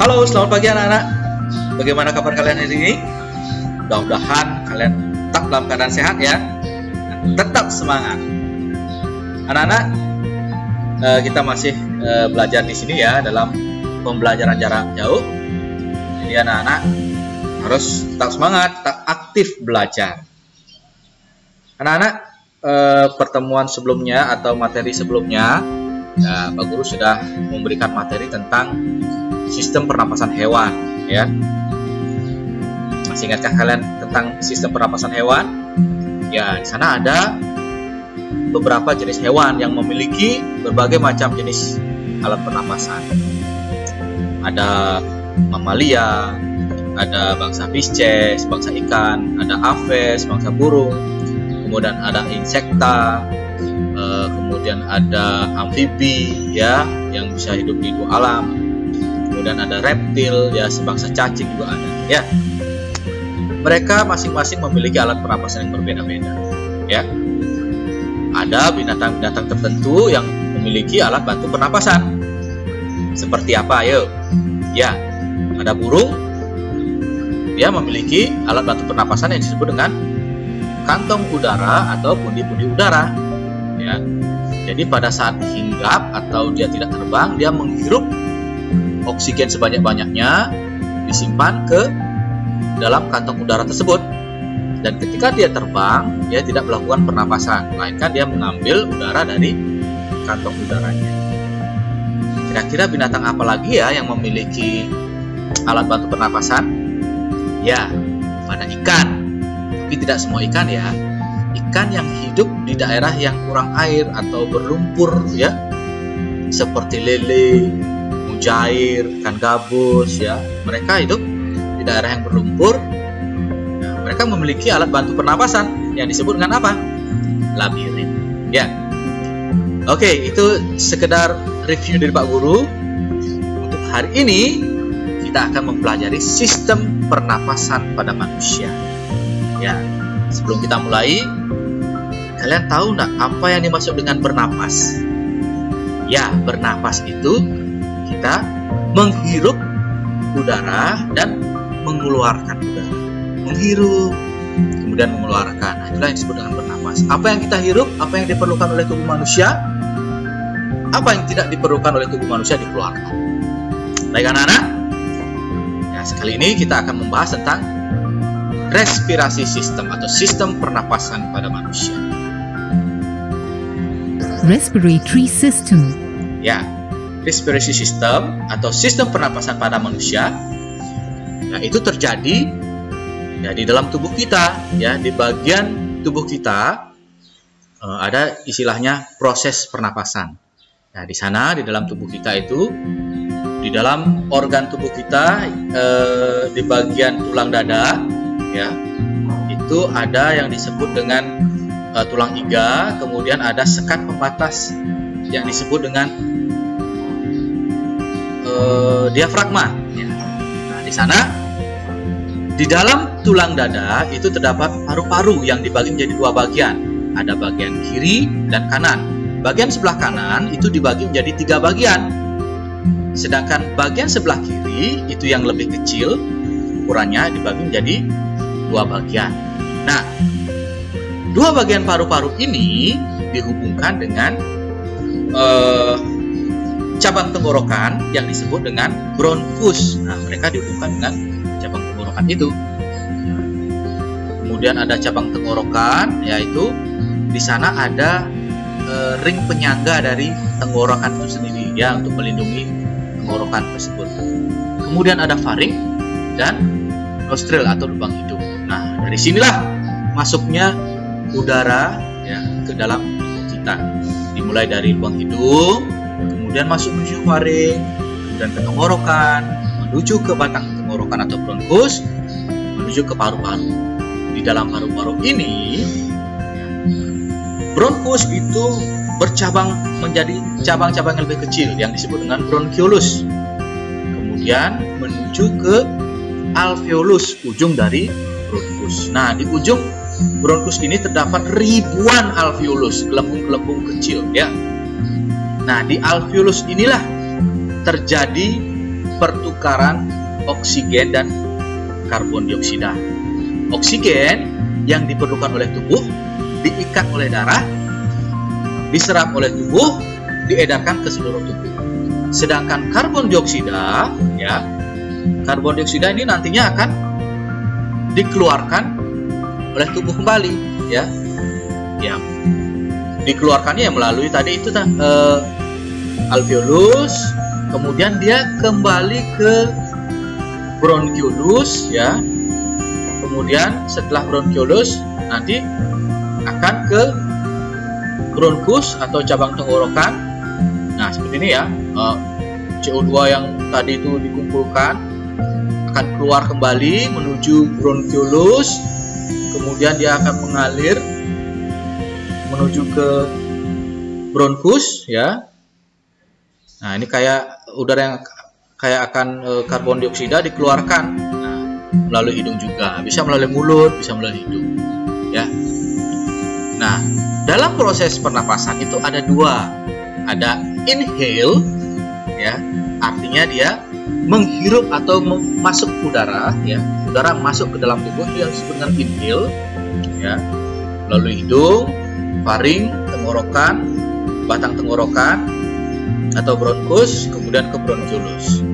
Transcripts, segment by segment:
Halo, selamat pagi anak-anak. Bagaimana kabar kalian hari ini? Mudah-mudahan kalian tetap dalam keadaan sehat ya. Dan tetap semangat. Anak-anak, kita masih belajar di sini ya dalam pembelajaran jarak jauh. Jadi anak-anak harus tetap semangat, tetap aktif belajar. Anak-anak, pertemuan sebelumnya atau materi sebelumnya, Pak Guru sudah memberikan materi tentang sistem pernapasan hewan, ya. Masih ingatkah kalian tentang sistem pernapasan hewan? Ya, di sana ada beberapa jenis hewan yang memiliki berbagai macam jenis alat pernapasan. Ada mamalia, ada bangsa Pisces, bangsa ikan, ada aves, bangsa burung, kemudian ada insekta, kemudian ada amfibi, ya, yang bisa hidup di dua alam. Kemudian ada reptil, ya, sebangsa cacing juga ada, ya. Mereka masing-masing memiliki alat pernapasan yang berbeda-beda, ya. Ada binatang-binatang tertentu yang memiliki alat bantu pernapasan. Seperti apa, ayo? Ya, ada burung. Dia memiliki alat bantu pernapasan yang disebut dengan kantong udara atau pundi-pundi udara, ya. Jadi pada saat hinggap atau dia tidak terbang, dia menghirup oksigen sebanyak-banyaknya, disimpan ke dalam kantong udara tersebut. Dan ketika dia terbang, dia tidak melakukan pernapasan, melainkan dia mengambil udara dari kantong udaranya. Kira-kira binatang apa lagi ya yang memiliki alat bantu pernapasan? Ya, pada ikan. Tapi tidak semua ikan ya. Ikan yang hidup di daerah yang kurang air atau berlumpur, ya, seperti lele, mujair, ikan gabus, ya, mereka hidup di daerah yang berlumpur. Nah, mereka memiliki alat bantu pernapasan yang disebut dengan apa? Labirin, ya. Oke, itu sekedar review dari Pak Guru. Untuk hari ini kita akan mempelajari sistem pernapasan pada manusia. Ya, sebelum kita mulai, kalian tahu nggak apa yang dimaksud dengan bernapas? Ya, bernapas itu kita menghirup udara dan mengeluarkan udara. Menghirup, kemudian mengeluarkan. Nah, itulah yang disebut dengan bernapas. Apa yang kita hirup, apa yang diperlukan oleh tubuh manusia, apa yang tidak diperlukan oleh tubuh manusia dikeluarkan. Baik anak-anak, ya, sekali ini kita akan membahas tentang respirasi sistem atau sistem pernapasan pada manusia. Respiratory system. Ya, respirasi system atau sistem pernapasan pada manusia, ya, itu terjadi ya di dalam tubuh kita, ya, di bagian tubuh kita ada istilahnya proses pernapasan. Nah, di sana di dalam tubuh kita itu, di dalam organ tubuh kita, di bagian tulang dada, ya, itu ada yang disebut dengan tulang iga, kemudian ada sekat pembatas yang disebut dengan diafragma. Ya. Nah, di sana di dalam tulang dada itu terdapat paru-paru yang dibagi menjadi dua bagian. Ada bagian kiri dan kanan. Bagian sebelah kanan itu dibagi menjadi 3 bagian. Sedangkan bagian sebelah kiri itu yang lebih kecil, ukurannya dibagi menjadi 2 bagian. Nah, 2 bagian paru-paru ini dihubungkan dengan cabang tenggorokan yang disebut dengan bronkus. Nah, mereka dihubungkan dengan cabang tenggorokan itu. Kemudian ada cabang tenggorokan, yaitu di sana ada ring penyangga dari tenggorokan itu sendiri, ya, untuk melindungi tenggorokan tersebut. Kemudian ada faring dan nostril atau lubang hidung. Nah, dari sinilah masuknya udara, ya, ke dalam tubuh kita. Dimulai dari lubang hidung, kemudian masuk menuju faring, kemudian ke tenggorokan, menuju ke batang tenggorokan atau bronkus, menuju ke paru-paru. Di dalam paru-paru ini, bronkus itu bercabang menjadi cabang-cabang yang lebih kecil yang disebut dengan bronchiolus. Kemudian menuju ke alveolus, ujung dari bronkus. Nah, di ujung bronkus ini terdapat ribuan alveolus, gelembung-gelembung kecil, ya. Nah, di alveolus inilah terjadi pertukaran oksigen dan karbon dioksida. Oksigen yang diperlukan oleh tubuh diikat oleh darah, diserap oleh tubuh, diedarkan ke seluruh tubuh. Sedangkan karbon dioksida, ya, karbon dioksida ini nantinya akan dikeluarkan oleh tubuh kembali, ya. Ya, dikeluarkannya melalui tadi itu alveolus, kemudian dia kembali ke bronkiolus, ya. Kemudian setelah bronkiolus nanti akan ke bronkus atau cabang tenggorokan. Nah, seperti ini ya. CO2 yang tadi itu dikumpulkan akan keluar kembali menuju bronkiolus, kemudian dia akan mengalir menuju ke bronkus, ya. Nah, ini kayak udara yang kayak akan karbon dioksida dikeluarkan, nah, melalui hidung juga, bisa melalui mulut, bisa melalui hidung, ya. Nah, dalam proses pernapasan itu ada dua, ada inhale, ya, artinya dia menghirup atau masuk udara, ya, udara masuk ke dalam tubuh, itu yang disebut dengan inhale, ya, melalui hidung, faring, tenggorokan, batang tenggorokan atau bronkus, kemudian ke bronkiolus,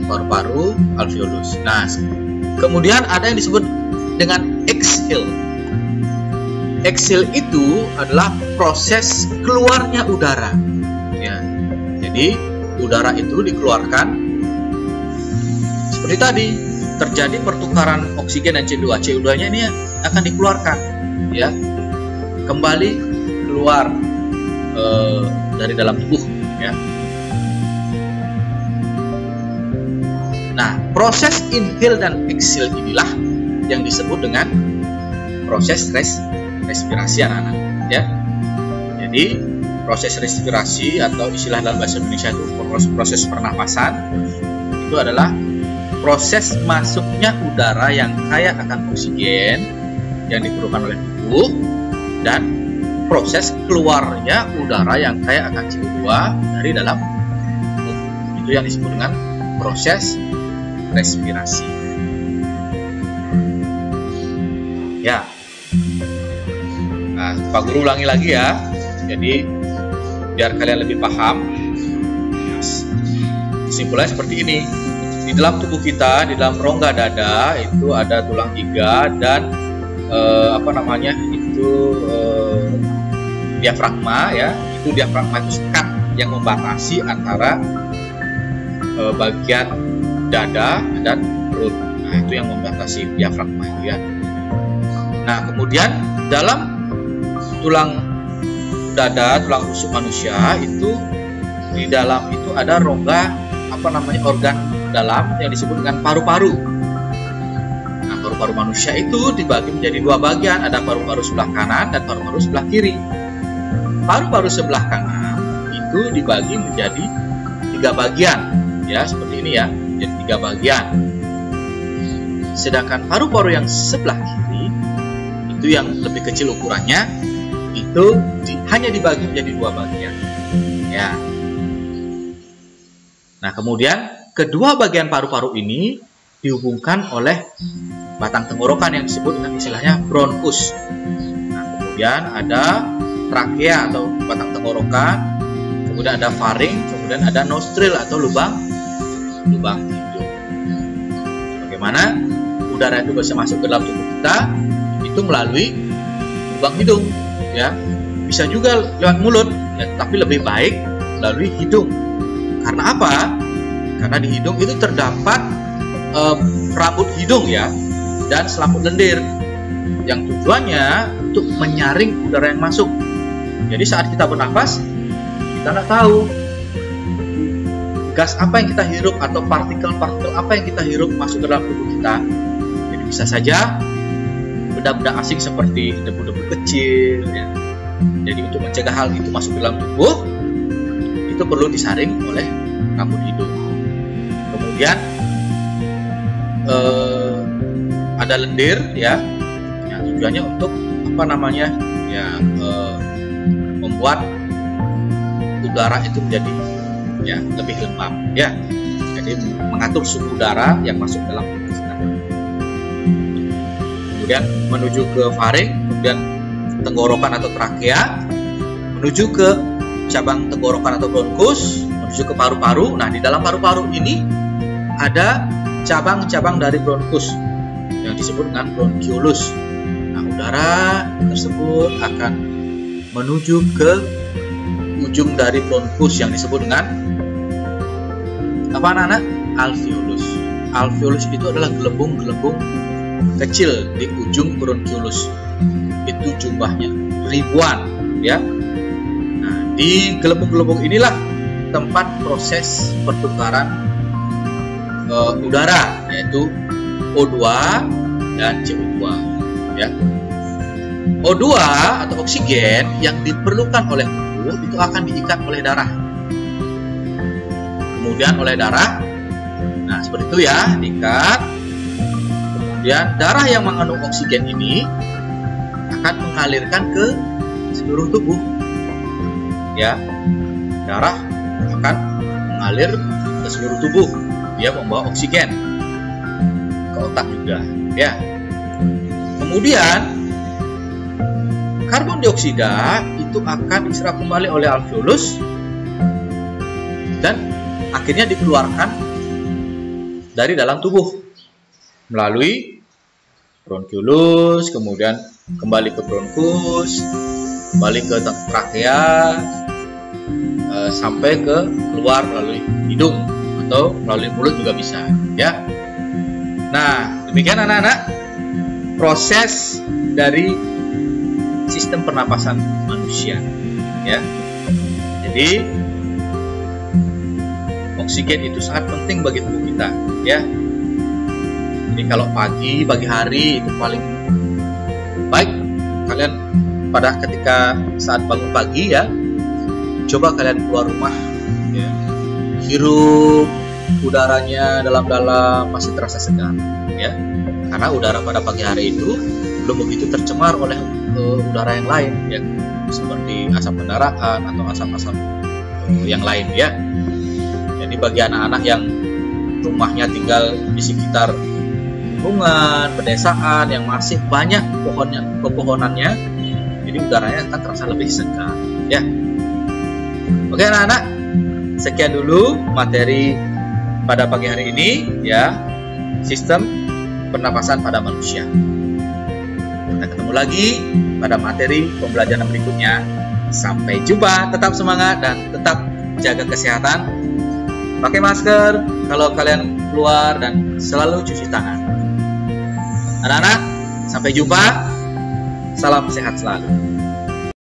paru-paru, alveolus. Nah, kemudian ada yang disebut dengan exhale. Exhale itu adalah proses keluarnya udara, ya. Jadi udara itu dikeluarkan seperti tadi, terjadi pertukaran oksigen dan CO2. CO2-nya ini akan dikeluarkan, ya, kembali keluar dari dalam tubuh, ya. Nah, proses inhale dan exhale inilah yang disebut dengan proses respirasi, anak-anak, ya. Jadi proses respirasi atau istilah dalam bahasa Indonesia itu proses pernapasan, itu adalah proses masuknya udara yang kaya akan oksigen yang diperlukan oleh tubuh dan proses keluarnya udara yang kaya akan CO2 dari dalam tubuh. Itu yang disebut dengan proses respirasi. Ya. Nah, Pak Guru ulangi lagi ya. Jadi biar kalian lebih paham. Kesimpulannya seperti ini. Di dalam tubuh kita, di dalam rongga dada itu ada tulang iga dan diafragma, ya. Itu diafragma itu sekat yang membatasi antara bagian dada dan perut. Nah, itu yang membatasi diafragma itu, ya. Nah, kemudian dalam tulang dada, tulang rusuk manusia itu di dalam itu ada rongga organ dalam yang disebut dengan paru-paru. Nah, paru-paru manusia itu dibagi menjadi dua bagian, ada paru-paru sebelah kanan dan paru-paru sebelah kiri. Paru-paru sebelah kanan itu dibagi menjadi 3 bagian, ya, seperti ini, ya, jadi 3 bagian. Sedangkan paru-paru yang sebelah kiri itu yang lebih kecil ukurannya, itu hanya dibagi menjadi 2 bagian, ya. Nah, kemudian kedua bagian paru-paru ini dihubungkan oleh batang tenggorokan yang disebut dengan istilahnya bronkus. Nah, kemudian ada trakea atau batang tenggorokan, kemudian ada faring, kemudian ada nostril atau lubang hidung. Bagaimana udara itu bisa masuk ke dalam tubuh kita? Itu melalui lubang hidung, ya. Bisa juga lewat mulut, ya, tapi lebih baik melalui hidung. Karena apa? Karena di hidung itu terdapat rambut hidung, ya, dan selaput lendir yang tujuannya untuk menyaring udara yang masuk. Jadi saat kita bernafas, kita nggak tahu gas apa yang kita hirup atau partikel-partikel apa yang kita hirup masuk ke dalam tubuh kita. Jadi bisa saja benda-benda asing seperti debu-debu kecil, ya. Jadi untuk mencegah hal itu masuk ke dalam tubuh, itu perlu disaring oleh rambut hidung. Kemudian ada lendir, ya, yang tujuannya untuk membuat udara itu menjadi, ya, lebih lembab, ya. Jadi mengatur suhu udara yang masuk dalam bronkus kita. Kemudian menuju ke faring, kemudian tenggorokan atau trakea, menuju ke cabang tenggorokan atau bronkus, menuju ke paru-paru. Nah, di dalam paru-paru ini ada cabang-cabang dari bronkus yang disebut dengan bronkiolus. Nah, udara tersebut akan menuju ke ujung dari bronkus yang disebut dengan apa, anak-anak? Alveolus. Alveolus itu adalah gelembung-gelembung kecil di ujung bronkiolus. Itu jumlahnya ribuan, ya. Nah, di gelembung-gelembung inilah tempat proses pertukaran udara, yaitu O2 dan CO2, ya. O2 atau oksigen yang diperlukan oleh tubuh itu akan diikat oleh darah, kemudian oleh darah. Nah, seperti itu ya, diikat. Kemudian darah yang mengandung oksigen ini akan mengalirkan ke seluruh tubuh, ya. Darah akan mengalir ke seluruh tubuh, dia membawa oksigen ke otak juga, ya. Kemudian karbon dioksida itu akan diserap kembali oleh alveolus dan akhirnya dikeluarkan dari dalam tubuh melalui bronkiolus, kemudian kembali ke bronkus, kembali ke trakea, sampai ke keluar melalui hidung atau melalui mulut juga bisa, ya. Nah, demikian anak-anak proses dari sistem pernapasan manusia, ya. Jadi oksigen itu sangat penting bagi tubuh kita, ya. Jadi kalau pagi hari itu paling baik kalian pada ketika saat bangun pagi, ya, coba kalian keluar rumah, ya, hirup udaranya dalam-dalam, masih terasa segar, ya, karena udara pada pagi hari itu belum begitu tercemar oleh udara yang lain, ya, seperti asap kendaraan atau asap-asap yang lain, ya. Jadi bagi anak-anak yang rumahnya tinggal di sekitar lingkungan pedesaan yang masih banyak pepohonannya, jadi udaranya akan terasa lebih segar, ya. Oke anak-anak, sekian dulu materi pada pagi hari ini, ya, sistem pernapasan pada manusia. Kita ketemu lagi pada materi pembelajaran berikutnya. Sampai jumpa, tetap semangat dan tetap jaga kesehatan. Pakai masker kalau kalian keluar dan selalu cuci tangan. Anak-anak, sampai jumpa. Salam sehat selalu.